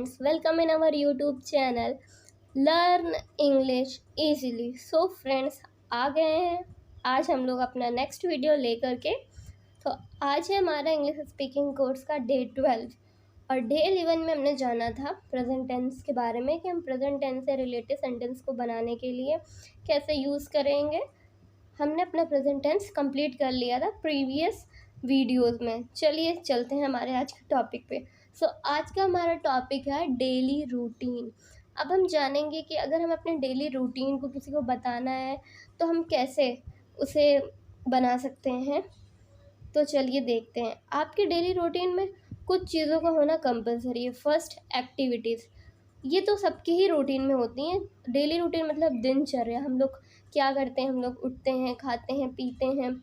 friends, welcome in our YouTube channel Learn English Easily। So friends आ गए हैं आज हम लोग अपना नेक्स्ट वीडियो लेकर के। तो आज है हमारा इंग्लिश स्पीकिंग कोर्स का डे 12 और डे 11 में हमने जाना था प्रेजेंट टेंस के बारे में कि हम प्रेजेंट टेंस से रिलेटेड सेंटेंस को बनाने के लिए कैसे यूज़ करेंगे। हमने अपना प्रेजेंट टेंस कंप्लीट कर लिया था प्रीवियस वीडियोस में। चलिए चलते हैं हमारे आज के टॉपिक पे। सो आज का हमारा टॉपिक है डेली रूटीन। अब हम जानेंगे कि अगर हम अपने डेली रूटीन को किसी को बताना है तो हम कैसे उसे बना सकते हैं। तो चलिए देखते हैं। आपके डेली रूटीन में कुछ चीज़ों का होना कंपलसरी है। First, activities. ये तो सबकी ही रूटीन में होती हैं। डेली रूटीन मतलब दिनचर्या। हम लोग क्या करते हैं, हम लोग उठते हैं, खाते हैं, पीते हैं,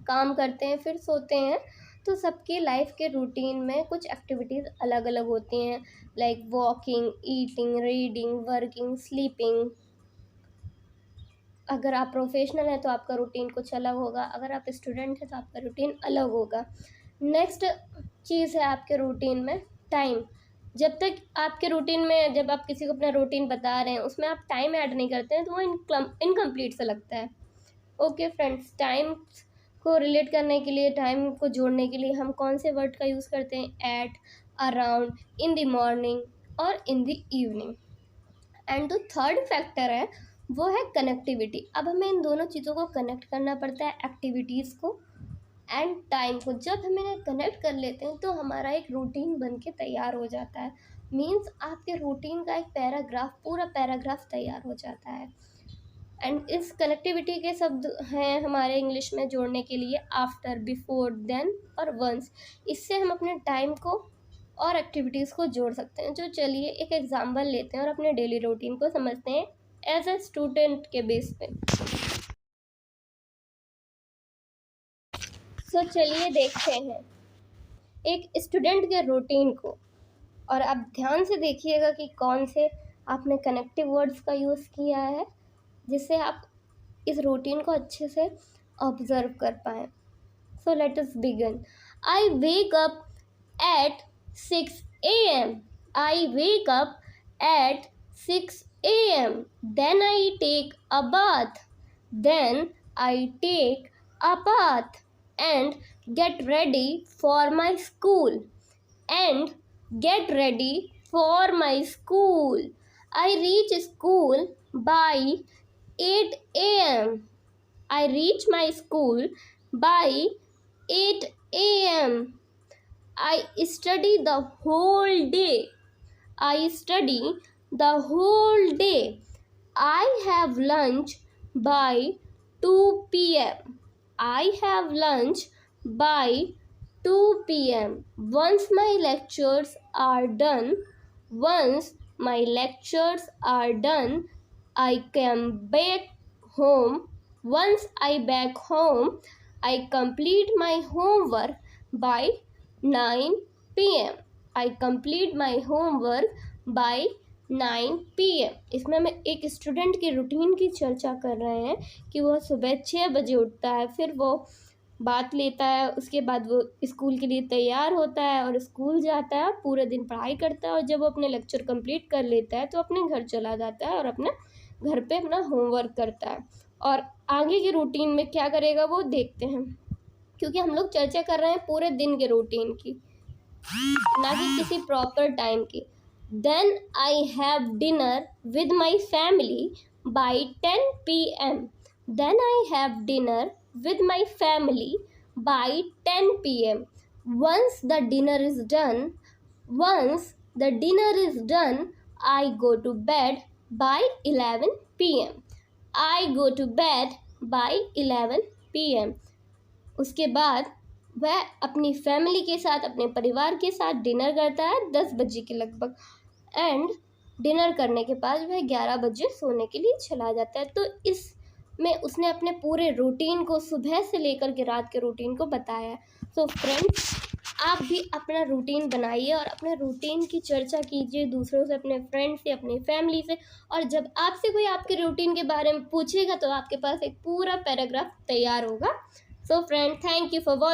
काम करते हैं, फिर सोते हैं। तो सबकी लाइफ के रूटीन में कुछ एक्टिविटीज़ अलग अलग होती हैं, like walking, eating, reading, working, sleeping. अगर आप प्रोफेशनल हैं तो आपका रूटीन कुछ अलग होगा, अगर आप स्टूडेंट हैं तो आपका रूटीन अलग होगा। नेक्स्ट चीज़ है आपके रूटीन में टाइम। जब तक आपके रूटीन में, जब आप किसी को अपना रूटीन बता रहे हैं उसमें आप टाइम ऐड नहीं करते हैं तो वो इनकम्प्लीट सा लगता है। ओके फ्रेंड्स, टाइम को रिलेट करने के लिए, टाइम को जोड़ने के लिए हम कौन से वर्ड का यूज़ करते हैं? At, around, in the morning और इन द इवनिंग। एंड जो थर्ड फैक्टर है वो है कनेक्टिविटी। अब हमें इन दोनों चीज़ों को कनेक्ट करना पड़ता है, एक्टिविटीज़ को एंड टाइम को। जब हम इन्हें कनेक्ट कर लेते हैं तो हमारा एक रूटीन बन के तैयार हो जाता है। मीन्स आपके रूटीन का एक पैराग्राफ, पूरा पैराग्राफ तैयार हो जाता है। एंड इस कनेक्टिविटी के शब्द हैं हमारे इंग्लिश में जोड़ने के लिए आफ्टर, बिफोर, देन और वंस। इससे हम अपने टाइम को और एक्टिविटीज़ को जोड़ सकते हैं। जो चलिए एक एग्जांपल लेते हैं और अपने डेली रूटीन को समझते हैं एज ए स्टूडेंट के बेस पे। सो चलिए देखते हैं एक स्टूडेंट के रूटीन को, और आप ध्यान से देखिएगा कि कौन से आपने कनेक्टिव वर्ड्स का यूज़ किया है जिससे आप इस रूटीन को अच्छे से ऑब्जर्व कर पाएँ। So let us begin. I wake up at 6 AM. I wake up at 6 AM. Then I take a bath. Then I take a bath and get ready for my school. And get ready for my school. I reach school by 8 AM. I reach my school by 8 AM. I study the whole day. I study the whole day. I have lunch by 2 PM. I have lunch by 2 PM. Once my lectures are done, I come back home. Once I back home, I complete my homework by 9 PM. I complete my homework by 9 PM. इसमें हम एक student के routine की चर्चा कर रहे हैं कि वह सुबह 6 बजे उठता है, फिर वो बात लेता है, उसके बाद वो स्कूल के लिए तैयार होता है और स्कूल जाता है, पूरे दिन पढ़ाई करता है और जब वो अपने लेक्चर कंप्लीट कर लेता है तो अपने घर चला जाता है और अपना घर पे अपना होमवर्क करता है। और आगे के रूटीन में क्या करेगा वो देखते हैं, क्योंकि हम लोग चर्चा कर रहे हैं पूरे दिन के रूटीन की, ना कि किसी प्रॉपर टाइम की। Then I have dinner with my family by 10 PM. Then I have dinner with my family by 10 PM. Once the dinner is done, I go to bed by 11 PM. I go to bed by 11 PM. उसके बाद वह अपनी family के साथ, अपने परिवार के साथ डिनर करता है 10 बजे के लगभग। एंड डिनर करने के बाद वह 11 बजे सोने के लिए चला जाता है। तो इसमें उसने अपने पूरे रूटीन को, सुबह से लेकर के रात के रूटीन को बताया। सो फ्रेंड्स, आप भी अपना रूटीन बनाइए और अपने रूटीन की चर्चा कीजिए दूसरों से, अपने फ्रेंड्स से, अपनी फैमिली से। और जब आपसे कोई आपके रूटीन के बारे में पूछेगा तो आपके पास एक पूरा पैराग्राफ तैयार होगा। So friend, thank you for watching.